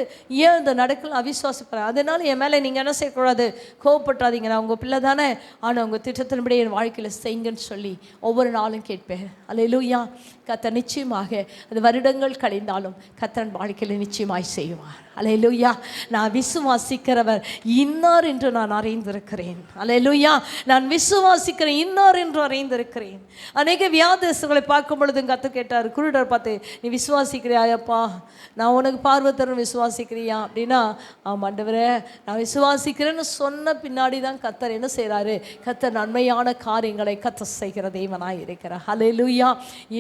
ஏன் இந்த நடக்கல அவிசுவாசப்படுறேன், அதனால என் மேலே நீங்கள் என்ன செய்யக்கூடாது, கோவப்பட்டாதீங்க, நான் உங்கள் பிள்ளை தானே, ஆனால் உங்கள் திட்டத்தின்படி என் வாழ்க்கையில் செய்யுங்கன்னு சொல்லி ஒவ்வொரு நாளும் கேட்பேன். அல்லேலூயா. கர்த்தர் நிச்சயமாக அது வருடங்கள் கழிந்தாலும் கர்த்தர் வாழ்க்கையில் நிச்சயமாய் செய்வார். அல்லேலூயா. நான் விசுவாசிக்கிறவர் இன்னார் என்று நான் அறிந்திருக்கிறேன். அல்லேலூயா. நான் விசுவாசிக்கிறேன் இன்னார் என்று அறிந்திருக்கிறேன். அநேக வியாதிகளை பார்க்கும் பொழுது கர்த்தர் கேட்டார், குருடர் பார்த்து, நீ விசுவாசிக்கிறியாப்பா, நான் உனக்கு பார்வை தரும், விசுவாசிக்கிறியா அப்படின்னா, ஆமாண்டவரே நான் விசுவாசிக்கிறேன்னு சொன்ன பின்னாடி தான் கர்த்தர் என்ன செய்கிறாரு, கர்த்தர் நன்மையான காரியங்களை கர்த்தர் செய்கிற தேவனாய் இருக்கிறார். அல்லேலூயா.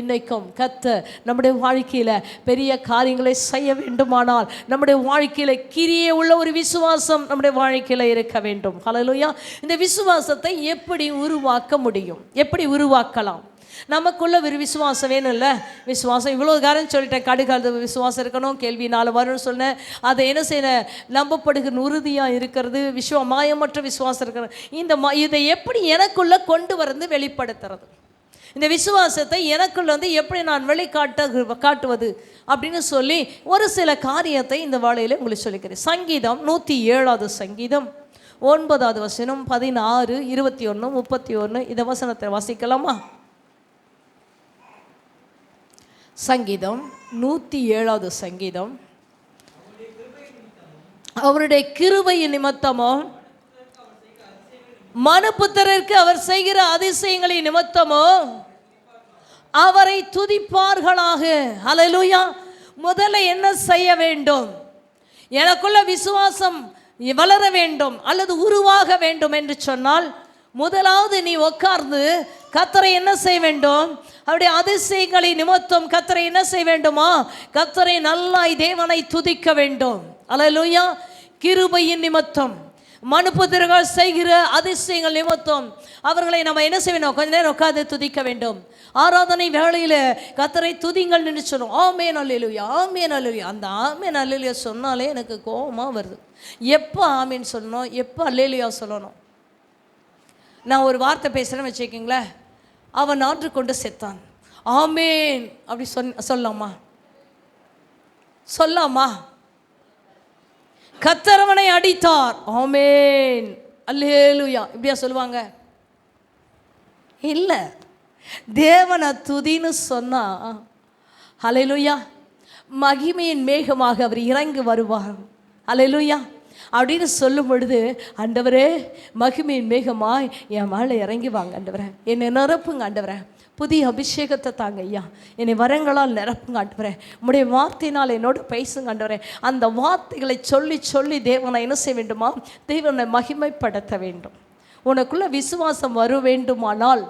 இன்னைக்கும் கர்த்தர் நம்முடைய வாழ்க்கையில் பெரிய காரியங்களை செய்ய வேண்டுமானால் நம்முடைய வாழ்க்கையில் கிரியை உள்ள ஒரு விசுவாசம் நம்முடைய வாழ்க்கையில் இருக்க வேண்டும். அல்லேலூயா. இந்த விசுவாசத்தை எப்படி உருவாக்க முடியும்? எப்படி உருவாக்கலாம்? நமக்குள்ள ஒரு விசுவாசம் வேணும் இல்லை? விசுவாசம் இவ்வளோ காரணம் சொல்லிட்டேன். கடுகால விசுவாசம் இருக்கணும், கேள்வி 4 வரும்னு சொன்னேன். அதை என்ன செய்ய நம்பப்படுகிற உறுதியாக இருக்கிறது, மாயமற்ற விசுவாசம் இருக்கிறது. இதை எப்படி எனக்குள்ள கொண்டு வந்து வெளிப்படுத்துறது? இந்த விசுவாசத்தை எனக்குள்ள எப்படி நான் காட்டுவது அப்படின்னு சொல்லி ஒரு சில காரியத்தை இந்த வேளையில் உங்களுக்கு சொல்லிக்கிறேன். சங்கீதம் 107வது சங்கீதம் 9வது வசனம் 16, 21, 31 இந்த வசனத்தை வாசிக்கலாமா? சங்கீதம் 107வது சங்கீதம். அவருடைய கிருபையின் நிமித்தமோ மனுபுத்திரருக்கு அவர் செய்கிற அதிசயங்களின் நிமித்தமோ அவரை துதிப்பார்களாக. அல்லேலூயா. முதல்ல என்ன செய்ய வேண்டும்? எனக்குள்ள விசுவாசம் வளர வேண்டும் அல்லது உருவாக வேண்டும் என்று சொன்னால், முதலாவது நீ உட்கார்ந்து கர்த்தரை என்ன செய்ய வேண்டும்? அவருடைய அதிசயங்களின் நிமித்தம் கர்த்தரை என்ன செய்ய வேண்டுமா? கர்த்தரை நல்லாய் தேவனை துதிக்க வேண்டும். அல்லேலூயா. கிருபையின் நிமித்தம் மனுபுத்திரர்கள் செய்கிற அதிசயங்கள் நிமித்தம் அவர்களை நம்ம என்ன செய்யணும்? கொஞ்ச நேரம் உட்கார்ந்து துதிக்க வேண்டும். ஆராதனை வேளையில் கர்த்தரை துதிங்கள் என்று சொன்னோம். ஆமென் அல்லேலூயா, ஆமென் அல்லேலூயா. அந்த ஆமென் அல்லேலூயா சொன்னாலே எனக்கு கோபமாக வருது. எப்போ ஆமென் சொல்லணும், எப்போ அல்லேலூயா சொல்லணும்? நான் ஒரு வார்த்தை பேசுகிறேன்னு வச்சுக்கிங்களேன், அவன் நாற்று கொண்டு செத்தான், ஆமென் அப்படி சொல்லாமா? சொல்லாமா? கர்த்தரவனை அடித்தார், ஆமென் அல்லேலூயா இப்படியா சொல்லுவாங்க? இல்லை. தேவனை துதின்னு சொன்னா அல்லேலூயா. மகிமையின் மேகமாக அவர் இறங்கி வருவார். அல்லேலூயா அப்படின்னு சொல்லும் பொழுது, ஆண்டவரே மகிமையின் மேகமாய் என் மேலே இறங்கி வாங்க ஆண்டவரே, என்னை நிரப்புங்க ஆண்டவரே, புதிய அபிஷேகத்தை தாங்க ஐயா, என்னை வரங்களால் நிரப்புங்க ஆண்டவரே, உம்முடைய வார்த்தையினால் என்னோடு பேசுங்க ஆண்டவரே. அந்த வார்த்தைகளை சொல்லி சொல்லி தேவனை என்ன செய்ய வேண்டுமா? தேவனை மகிமைப்படுத்த வேண்டும். உனக்குள்ள விசுவாசம் வர வேண்டுமானால்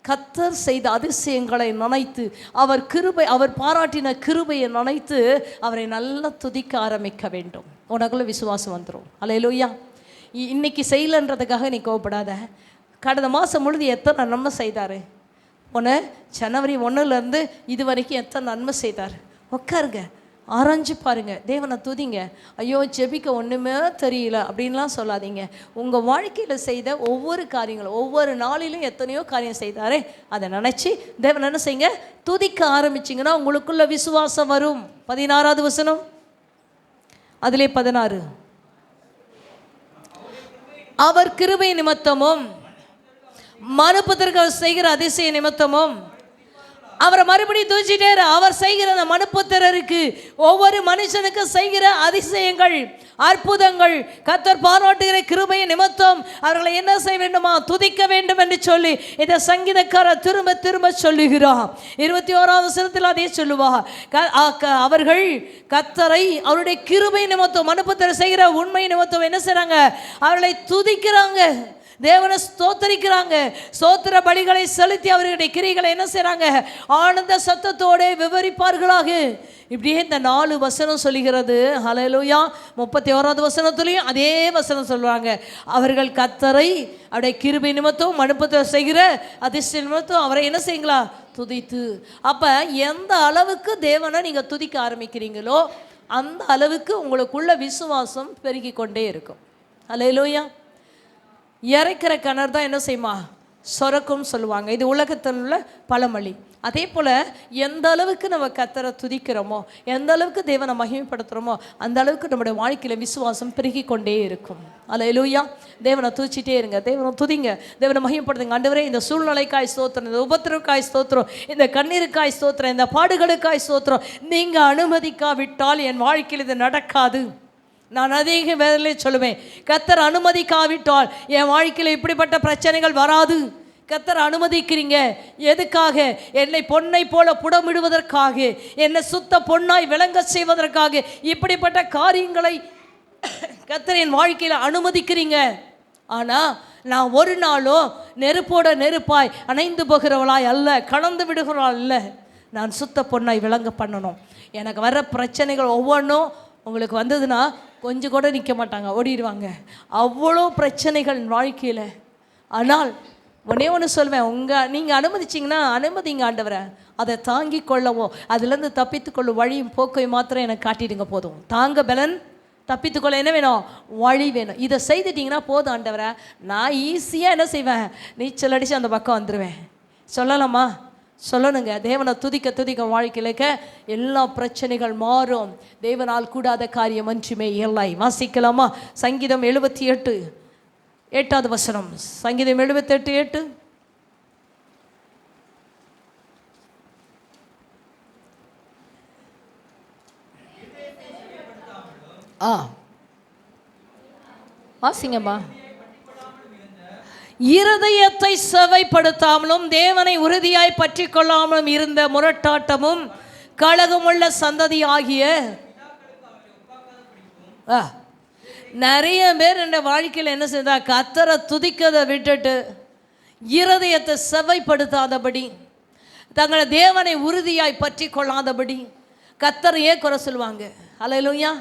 கர்த்தர் செய்த அதிசயங்களை நினைத்து, அவர் கிருபை, அவர் பாராட்டின கிருபையை நினைத்து அவரை நல்லா துதிக்க ஆரம்பிக்க வேண்டும். உனக்குள்ள விசுவாசம் வந்துடும். அல்லேலூயா. இன்னைக்கு செய்யலன்றதுக்காக நீ கோவப்படாத. கடந்த மாதம் முழுது எத்தனை நன்மை செய்தார்? ஜனவரி 1லேருந்து இது வரைக்கும் எத்தனை நன்மை செய்தார்? உட்காருங்க, ஆராய்ஞ்சு பாருங்க, தேவனை துதிங்க. ஐயோ ஜெபிக்க ஒன்றுமே தெரியல அப்படின்லாம் சொல்லாதீங்க. உங்கள் வாழ்க்கையில் செய்த ஒவ்வொரு காரியங்களும், ஒவ்வொரு நாளிலும் எத்தனையோ காரியம் செய்தாரே, அதை நினச்சி தேவன் என்ன செய்யுங்க? துதிக்க ஆரம்பிச்சிங்கன்னா உங்களுக்குள்ள விசுவாசம் வரும். 16வது வசனம், அதிலே 16, அவர் கிருபை நிமித்தமும் மனுப்புத்திரர்கள் செய்கிற அதிசய நிமித்தமும் அவரை மறுபடியும் தூச்சிட்டே. அவர் செய்கிற அந்த மனுப்புத்திரருக்கு, ஒவ்வொரு மனுஷனுக்கு செய்கிற அதிசயங்கள், அற்புதங்கள், கர்த்தர் பாராட்டுகிற கிருபை நிமித்தம் அவர்களை என்ன செய்ய வேண்டுமா? துதிக்க வேண்டும் என்று சொல்லி இதை சங்கீதக்காரர் திரும்ப திரும்ப சொல்லுகிறார். 21வது வசனத்தில் அதே சொல்லுவார். அவர்கள் கர்த்தரை அவருடைய கிருபை நிமித்தம், மனுப்புத்திரர் செய்கிற உண்மை நிமித்தம் என்ன செய்றாங்க? அவர்களை துதிக்கிறாங்க, தேவனை ஸ்தோத்தரிக்கிறாங்க. ஸ்தோத்திர பலிகளை செலுத்தி அவர்களுடைய கிரிகளை என்ன செய்றாங்க? ஆனந்த சத்தத்தோடு விவரிப்பார்களாக. இப்படியே இந்த 4 வசனம் சொல்லுகிறது. ஹல்லேலூயா. 31வது வசனத்துலையும் அதே வசனம் சொல்லுவாங்க. அவர்கள் கர்த்தரை அவருடைய கிருபை நிமித்தம், மனுப்புத்திரர் செய்கிற அதிசய நிமித்தம் அவரை என்ன செய்யுங்களா? துதித்து. அப்போ எந்த அளவுக்கு தேவனை நீங்கள் துதிக்க ஆரம்பிக்கிறீங்களோ அந்த அளவுக்கு உங்களுக்குள்ள விசுவாசம் பெருகி கொண்டே இருக்கும். ஹல்லேலூயா. இறைக்கிற கிணறு தான் என்ன செய்யுமா? சொரக்கும் சொல்லுவாங்க. இது உலகத்தில் உள்ள பழமொழி. அதே போல் எந்த அளவுக்கு நம்ம கர்த்தரை துதிக்கிறோமோ, எந்த அளவுக்கு தேவனை மகிமைப்படுத்துகிறோமோ அந்த அளவுக்கு நம்முடைய வாழ்க்கையில் விசுவாசம் பெருகி கொண்டே இருக்கும். அல்லேலூயா. தேவனை துதிச்சிட்டே இருங்க, தேவனை துதிங்க, தேவனை மகிமைப்படுத்துங்க. ஆண்டவரே இந்த சூழ்நிலைக்காய் ஸ்தோத்திரம், இந்த உபத்திரவுக்காய் ஸ்தோத்திரம், இந்த கண்ணீருக்காய் ஸ்தோத்திரம், இந்த பாடுகளுக்காய் ஸ்தோத்திரம். நீங்கள் அனுமதிக்காவிட்டால் என் வாழ்க்கையில் இது நடக்காது. நான் அதிக வேலையிலே சொல்லுவேன், கர்த்தர் அனுமதிக்காவிட்டால் என் வாழ்க்கையில் இப்படிப்பட்ட பிரச்சனைகள் வராது. கர்த்தர் அனுமதிக்கிறீங்க. எதுக்காக? என்னை பொன்னை போல புடமிடுவதற்காக, என்னை சுத்த பொன்னாய் விளங்க செய்வதற்காக இப்படிப்பட்ட காரியங்களை கர்த்தர் என் வாழ்க்கையில் அனுமதிக்கிறீங்க. ஆனால் நான் ஒரு நாளும் நெருப்போட நெருப்பாய் அணைந்து போகிறவளாய் அல்ல, கலந்து விடுகிறவளாய் அல்ல. நான் சுத்த பொன்னாய் விளங்க பண்ணணும். எனக்கு வர்ற பிரச்சனைகள் ஒவ்வொன்றும் உங்களுக்கு வந்ததுன்னா கொஞ்சம் கூட நிற்க மாட்டாங்க, ஓடிடுவாங்க. அவ்வளோ பிரச்சனைகள் வாழ்க்கையில். ஆனால் ஒன்றே ஒன்று சொல்வேன், நீங்கள் அனுமதிச்சிங்கன்னா அனுமதிங்க ஆண்டவரை. அதை தாங்கி கொள்ளவோ அதுலேருந்து தப்பித்துக்கொள்ளும் வழியும் போக்கையும் மாத்திரம் எனக்கு காட்டிடுங்க போதும். தாங்க பலன், தப்பித்துக்கொள்ள என்ன வேணும்? வழி வேணும். இதை செய்துட்டிங்கன்னா போதும் ஆண்டவரை, நான் ஈஸியாக என்ன செய்வேன்? நீச்சல் அடித்து அந்த பக்கம் வந்துடுவேன். சொல்லலாமா? சொல்லணுங்க. தேவனை துதிக்க துதிக்க வாழ்க்கையில எல்லா பிரச்சனைகள் மாறும். தேவனால் கூடாத காரியம் ஒன்றுமே இல்லை. வாசிக்கலாமா? சங்கீதம் 78 8வது வசனம். சங்கீதம் 78 8. வாசிங்கம்மா. இருதயத்தை செவைப்படுத்தாமலும் தேவனை உறுதியாய் பற்றி கொள்ளாமலும் இருந்த முரட்டாட்டமும் கலகமுள்ள சந்ததி ஆகிய நிறைய பேர் இந்த வாழ்க்கையில் என்ன செய்தா? கர்த்தரை துதிக்கதை விட்டுட்டு இருதயத்தை செவைப்படுத்தாதபடி, தங்களை தேவனை உறுதியாய் பற்றி கொள்ளாதபடி கர்த்தரையே குறை சொல்லுவாங்க. அல்லேலூயா.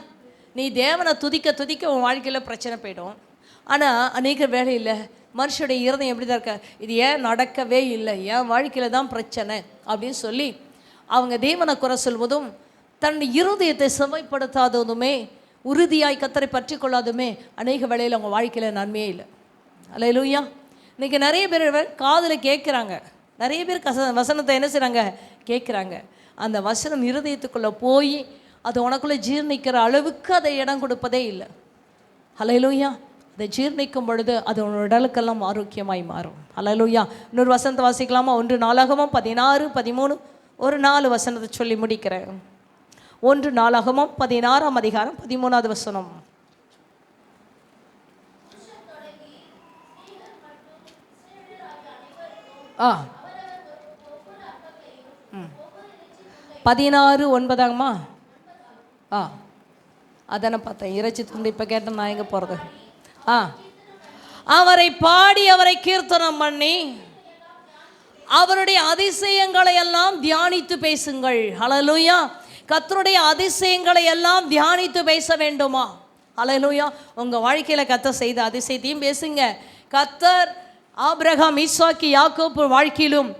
நீ தேவனை துதிக்க துதிக்க உன் வாழ்க்கையில் பிரச்சனை போயிடும். ஆனால் அநேக வேலையில் மனுஷனுடைய இருதயம் எப்படி தான் இருக்க, இது ஏன் நடக்கவே இல்லை, என் வாழ்க்கையில் தான் பிரச்சனை அப்படின்னு சொல்லி அவங்க தேவனை குறை சொல்வதும், தன்னுடைய இருதயத்தை செவைப்படுத்தாததுமே, உறுதியாய் கர்த்தரை பற்றி கொள்ளாதுமே அநேக வேளையில் அவங்க வாழ்க்கையில் நன்மையே இல்லை. அல்லேலூயா. இன்றைக்கி நிறைய பேர் காதில் கேட்குறாங்க, நிறைய பேர் வசனத்தை என்ன செய்கிறாங்க? கேட்குறாங்க. அந்த வசனம் இருதயத்துக்குள்ளே போய் அது உனக்குள்ளே ஜீர்ணிக்கிற அளவுக்கு அதை இடம் கொடுப்பதே இல்லை. அல்லேலூயா. அதை ஜீர்ணிக்கும் பொழுது அது உன்னோட உடலுக்கெல்லாம் ஆரோக்கியமாய் மாறும். அல்லேலூயா. இன்னொரு வசனத்தை வாசிக்கலாமா? 1 நாளாகமம் 16 13. ஒரு 4 வசனத்தை சொல்லி முடிக்கிறேன். 1 நாளாகமம் 16ஆம் அதிகாரம் 13வது வசனம். ஆ 16:9. ஆ அதான பார்த்தேன். இறைச்சி துண்டு இப்போ கேட்டேன், நான் எங்கே போகிறது? அவரை பாடி அவரை கீர்த்தனம் பண்ணி அவருடைய அதிசயங்களை எல்லாம் தியானித்து பேசுங்கள். ஹல்லேலூயா. கர்த்தருடைய அதிசயங்களை எல்லாம் தியானித்து பேச வேண்டுமா? ஹல்லேலூயா. உங்கள் வாழ்க்கையில் கர்த்தர் செய்த அதிசயத்தையும் பேசுங்க. கர்த்தர் ஆபிரகாம், ஈசாக்கு, யாக்கோபு வாழ்க்கையிலும்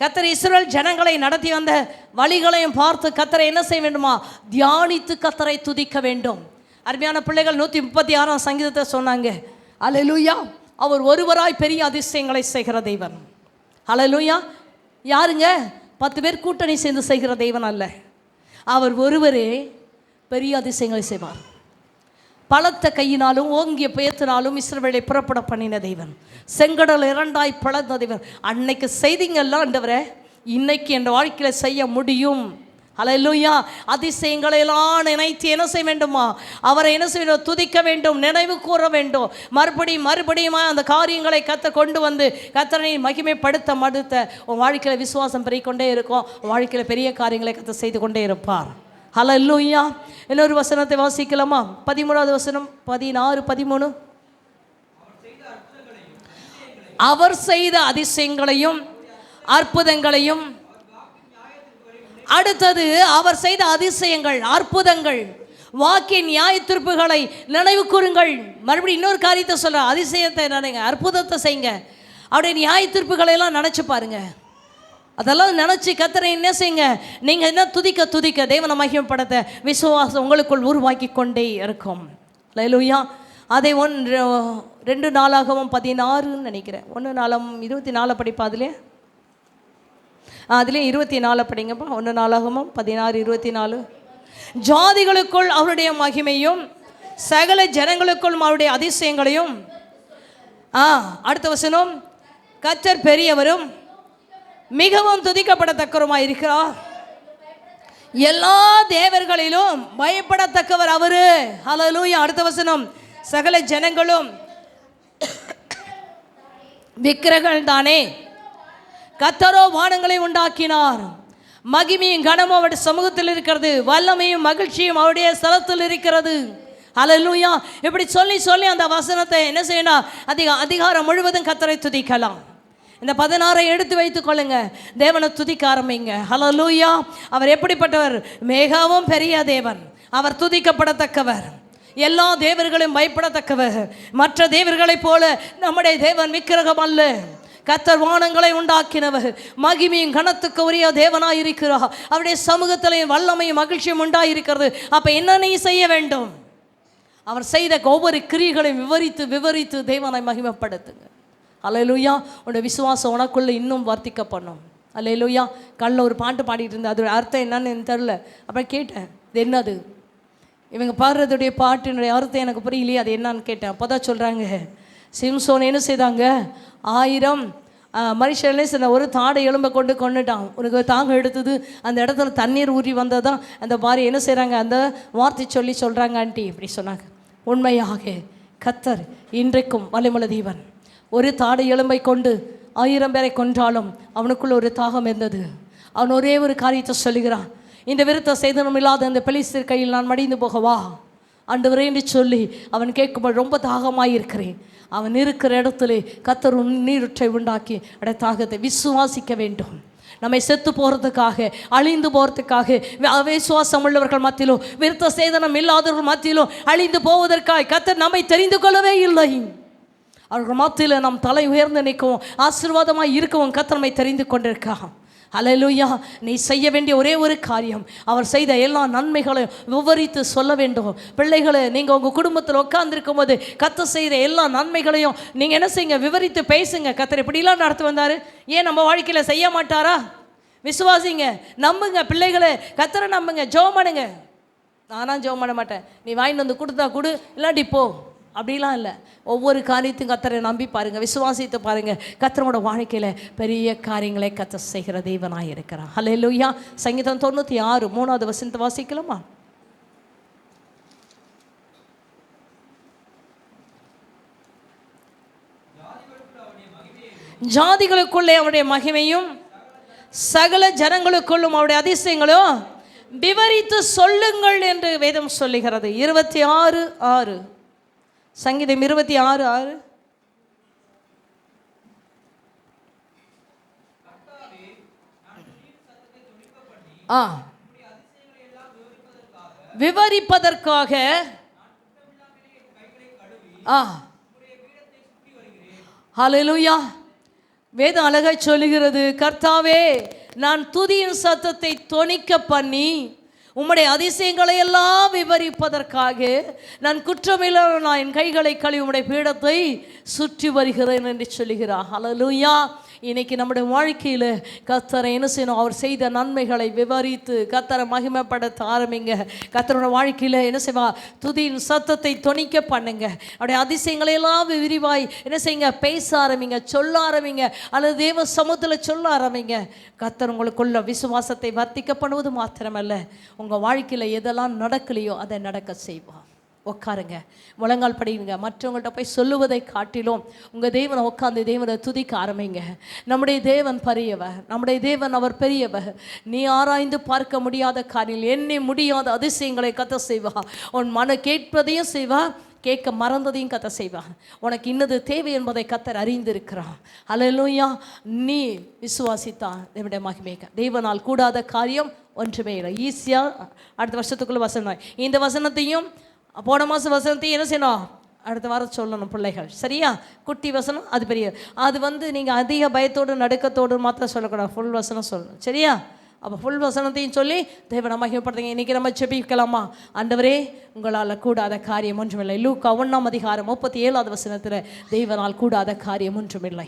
கர்த்தர் இஸ்ரவேல் ஜனங்களை நடத்தி வந்த வழிகளையும் பார்த்து கர்த்தரை என்ன செய்ய வேண்டுமா? தியானித்து கர்த்தரை துதிக்க வேண்டும். அருமையான பிள்ளைகள் 136ஆம் சங்கீதத்தை சொன்னாங்க. ஹல்லேலூயா. அவர் ஒருவராய் பெரிய அதிசயங்களை செய்கிற தெய்வன். ஹல்லேலூயா. யாருங்க? 10 பேர் கூட்டணி சேர்ந்து செய்கிற தெய்வன் அல்ல. அவர் ஒருவரே பெரிய அதிசயங்களை செய்வார். பலத்த கையினாலும் ஓங்கிய புயத்தினாலும் இஸ்ரவேலை புறப்பட பண்ணின தெய்வன். செங்கடல் 2ஆய் பிளந்த தெய்வன். அன்னைக்கு செய்திங்கெல்லாம் ஆண்டவரே இன்னைக்கு என் வாழ்க்கையில் செய்ய முடியும். ஹல்லேலூயா. அதிசயங்களை எல்லாம் நினைத்து என்ன செய்ய வேண்டுமா? அவரை என்ன செய்ய வேண்டும்? துதிக்க வேண்டும், நினைவு கூற வேண்டும். மறுபடியும் அந்த காரியங்களை கர்த்தர் கொண்டு வந்து கர்த்தரை மகிமைப்படுத்த உன் வாழ்க்கையில் விசுவாசம் பெருகிக்கொண்டே இருக்கும். உன் வாழ்க்கையில் பெரிய காரியங்களை கர்த்தர் செய்து கொண்டே இருப்பார். ஹல்லேலூயா. இன்னொரு வசனத்தை வாசிக்கலாமா? 13வது வசனம், 16, 13. அவர் செய்த அதிசயங்களையும் அற்புதங்களையும். அடுத்தது அவர் செய்த அதிசயங்கள், அற்புதங்கள், வாக்கின் நியாய தீர்ப்புகளை நினைவு கூறுங்கள். மறுபடியும் இன்னொரு காரியத்தை சொல்ற, அதிசயத்தை நினைங்க, அற்புதத்தை செய்யுங்க. அவருடைய நியாய தீர்ப்புகளை எல்லாம் நினைச்சு பாருங்க. அதெல்லாம் நினச்சி கர்த்தரை என்ன செய்யுங்க? நீங்கள் என்ன துதிக்க தேவனை மகிமைப்படுத்த விசுவாசம் உங்களுக்குள் உருவாக்கி கொண்டே இருக்கும். ஹல்லேலூயா. அதை 2 நாளாகவும் 16 நினைக்கிறேன். 1 நாளாம் 24 படிப்பா. அதுலேயே 24 படிங்கப்பா. 1 நாளாகவும் 16, 24. ஜாதிகளுக்குள் அவருடைய மகிமையும் சகல ஜனங்களுக்குள் அவருடைய அதிசயங்களையும். அடுத்த வசனம், கர்த்தர் பெரியவரும் மிகவும் துதிக்கப்படத்தக்கவருமாய் இருக்கிறார். எல்லா தேவர்களிலும் பயப்படத்தக்கவர் அவரு. ஹல்லேலூயா. அடுத்த வசனம், சகல ஜனங்களும் விக்கிரகங்கள் தானே, கர்த்தரோ வானங்களை உண்டாக்கினார். மகிமையும் கனமும் அவருடைய சமூகத்தில் இருக்கிறது, வல்லமையும் மகிழ்ச்சியும் அவருடைய ஸ்தலத்தில் இருக்கிறது. ஹல்லேலூயா. இப்படி சொல்லி அந்த வசனத்தை என்ன செய்யணும்? அதிகாரம் முழுவதும் கர்த்தரை துதிக்கலாம். இந்த 16 எடுத்து வைத்துக் கொள்ளுங்க. தேவனை துதிக்க ஆரம்பிங்க. ஹல்லேலூயா. அவர் எப்படிப்பட்டவர்? மிகவும் பெரிய தேவன். அவர் துதிக்கப்படத்தக்கவர், எல்லா தேவர்களும் பயப்படத்தக்கவர். மற்ற தேவர்களைப் போல நம்முடைய தேவன் விக்கிரகம் அல்ல. கர்த்தர் வானங்களை உண்டாக்கினவர், மகிமையும் கனத்துக்கு உரிய தேவனாய் இருக்கிறார். அவருடைய சமூகத்திலே வல்லமையும் மகிழ்ச்சியும் உண்டாயிருக்கிறது. அப்ப என்ன நீ செய்ய வேண்டும்? அவர் செய்த ஒவ்வொரு கிரியைகளையும் விவரித்து தேவனை மகிமைப்படுத்துங்க. அல்லேலூயா. உன்னோட விசுவாசம் உனக்குள்ளே இன்னும் வர்த்திக்க பண்ணும். அல்லேலூயா. கண்ணில் ஒரு பாட்டு பாடிட்டு இருந்தேன், அதோட அர்த்தம் என்னன்னு எனக்கு தெரில. அப்புறம் கேட்டேன், இது என்னது? இவங்க பாடுறதுடைய பாட்டினுடைய அர்த்தம் எனக்கு புரியலையே, அது என்னன்னு கேட்டேன். அப்போ தான் சொல்கிறாங்க, சிம்சோன் என்ன செய்தாங்க? 1000 மனுஷனே சில ஒரு தாடை எலும்பை கொண்டுட்டான். உனக்கு தாங்க எடுத்தது அந்த இடத்துல தண்ணீர் ஊறி வந்ததான் அந்த மாதிரி என்ன செய்கிறாங்க? அந்த வார்த்தை சொல்கிறாங்க. ஆண்டி இப்படி சொன்னாங்க. உண்மையாக கர்த்தர் இன்றைக்கும் வல்லமையுள்ள தேவன். ஒரு தாடை எலும்பை கொண்டு 1000 பேரை கொன்றாலும் அவனுக்குள்ள ஒரு தாகம் இருந்தது. அவன் ஒரே ஒரு காரியத்தை சொல்லுகிறான், இந்த விருத்த சேதனம் இல்லாத அந்த பெலிஸ்தர் கையில் நான் மடிந்து போகவா ஆண்டவரே என்று சொல்லி அவன் கேட்கும்போது ரொம்ப தாகமாக இருக்கிறேன். அவன் இருக்கிற இடத்துல கர்த்தர் நீருற்றை உண்டாக்கி அடைய தாகத்தை விசுவாசிக்க வேண்டும். நம்மை செத்து போகிறதுக்காக, அழிந்து போகிறதுக்காக, விசுவாசம் உள்ளவர்கள் மத்தியிலும் விருத்த சேதனம் இல்லாதவர்கள் மத்தியிலும் அழிந்து போவதற்காக கர்த்தர் நம்மை தெரிந்து கொள்ளவே இல்லை. அவர்கள் மத்தியில் நாம் தலை உயர்ந்து நிற்கவும் ஆசீர்வாதமாக இருக்கவும் கர்த்தர் நம்மை தெரிந்து கொண்டிருக்கான். அல்லேலூயா. நீ செய்ய வேண்டிய ஒரே ஒரு காரியம், அவர் செய்த எல்லா நன்மைகளையும் விவரித்து சொல்ல வேண்டும். பிள்ளைகளை, நீங்கள் உங்கள் குடும்பத்தில் உட்கார்ந்துருக்கும் போது கர்த்தர் செய்த எல்லா நன்மைகளையும் நீங்கள் என்ன செய்யுங்க? விவரித்து பேசுங்க. கர்த்தர் இப்படிலாம் நடத்தி வந்தார், ஏன் நம்ம வாழ்க்கையில் செய்ய மாட்டாரா? விசுவாசிங்க, நம்புங்க. பிள்ளைகளை கர்த்தரை நம்புங்க, ஜெபம் பண்ணுங்க. நானும் ஜெபம் பண்ண மாட்டேன். நீ வாங்கிட்டு வந்து கொடுத்தா கொடு, இல்லாட்டி போ. அப்படிலாம் இல்லை. ஒவ்வொரு காரியத்தையும் கர்த்தரை நம்பி பாருங்க, விசுவாசித்து பாருங்க. கர்த்தரோட வாழ்க்கையில பெரிய காரியங்களை கர்த்தர் செய்கிற தேவனாய் இருக்கிறார். ஹல்லேலூயா. சங்கீதம் 96 3வது வசனத்தை வாசிக்கலாமா? ஜாதிகளுக்குள்ளே அவருடைய மகிமையும் சகல ஜனங்களுக்குள்ளும் அவருடைய அதிசயங்களும் விவரித்து சொல்லுங்கள் என்று வேதம் சொல்லுகிறது. 26:6 சங்கீதம் 26:6. விவரிப்பதற்காக ஹல்லேலூயா. வேதம் அழகாய் சொல்லுகிறது, கர்த்தாவே நான் துதியின் சத்தத்தை தொனிக்க பண்ணி உம்முடைய அதிசயங்களை எல்லாம் விவரிப்பதற்காக நான் குற்றமில்லாத நான் என் கைகளை கழுவி உம்முடைய பீடத்தை சுற்றி வருகிறேன் என்று சொல்லுகிறார். ஹல்லேலூயா. இன்னைக்கு நம்முடைய வாழ்க்கையில் கர்த்தரை என்ன செய்யணும்? அவர் செய்த நன்மைகளை விவரித்து கர்த்தரை மகிமைப்படுத்த ஆரம்பிங்க. கர்த்தரோட வாழ்க்கையில் என்ன செய்வா? துதியின் சத்தத்தை தொனிக்க பண்ணுங்க. அவருடைய அதிசயங்களை எல்லாம் விரிவாய் என்ன செய்யுங்க? பேச ஆரம்பிங்க, சொல்ல ஆரம்பிங்க, அல்லது தேவ சமூகத்தில் சொல்ல ஆரம்பிங்க. கர்த்தர் உங்களுக்குள்ள விசுவாசத்தை வர்த்திக்க பண்ணுவது மாத்திரமல்ல, உங்கள் வாழ்க்கையில் எதெல்லாம் நடக்கலையோ அதை நடக்க செய்வார். உட்காருங்க, முழங்கால் படிங்க. மற்றவங்கள்ட்ட போய் சொல்லுவதை காட்டிலும் உங்கள் தேவனை உட்காந்து தேவனை துதிக்க ஆரம்பிங்க. நம்முடைய தேவன் பெரியவர், நம்முடைய தேவன் அவர் பெரியவர். நீ ஆராய்ந்து பார்க்க முடியாத காரியங்கள், எண்ணி முடியாத அதிசயங்களை கர்த்தர் செய்வா. உன் மன கேட்பதையும் செய்வா, கேட்க மறந்ததையும் கர்த்தர் செய்வா. உனக்கு இன்னது தேவை என்பதை கர்த்தர் அறிந்திருக்கிறான். ஹல்லேலூயா. நீ விசுவாசித்தா தேவனுடைய மகிமைக்க தேவனால் கூடாத காரியம் ஒன்றுமே இல்லை. ஈஸியாக அடுத்த வருஷத்துக்குள்ள வசனம். இந்த வசனத்தையும் போன மாதம் வசனத்தையும் என்ன செய்யணும்? அடுத்த வாரம் சொல்லணும் பிள்ளைகள். சரியா? குட்டி வசனம் அது பெரிய, அது நீங்கள் அதிக பயத்தோடு நடுக்கத்தோடு மாத்திரம் சொல்லக்கூடாது, ஃபுல் வசனம் சொல்லணும். சரியா? அப்போ ஃபுல் வசனத்தையும் சொல்லி தேவனை மகிமைப்படுத்துங்க. இன்றைக்கி நம்ம ஜெபிக்கலாமா? ஆண்டவரே உங்களால் கூடாத காரியம் ஒன்றுமில்லை. லூக்கா 1:37 வசனத்தில் தேவனால் கூடாத காரியம் ஒன்றுமில்லை.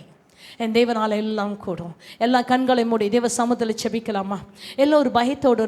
என் தேவனால் எல்லாம் கூடும். எல்லா கண்களை மூடி தேவ சமூகத்தில் ஜெபிக்கலாமா? எல்லோரும் பயத்தோடு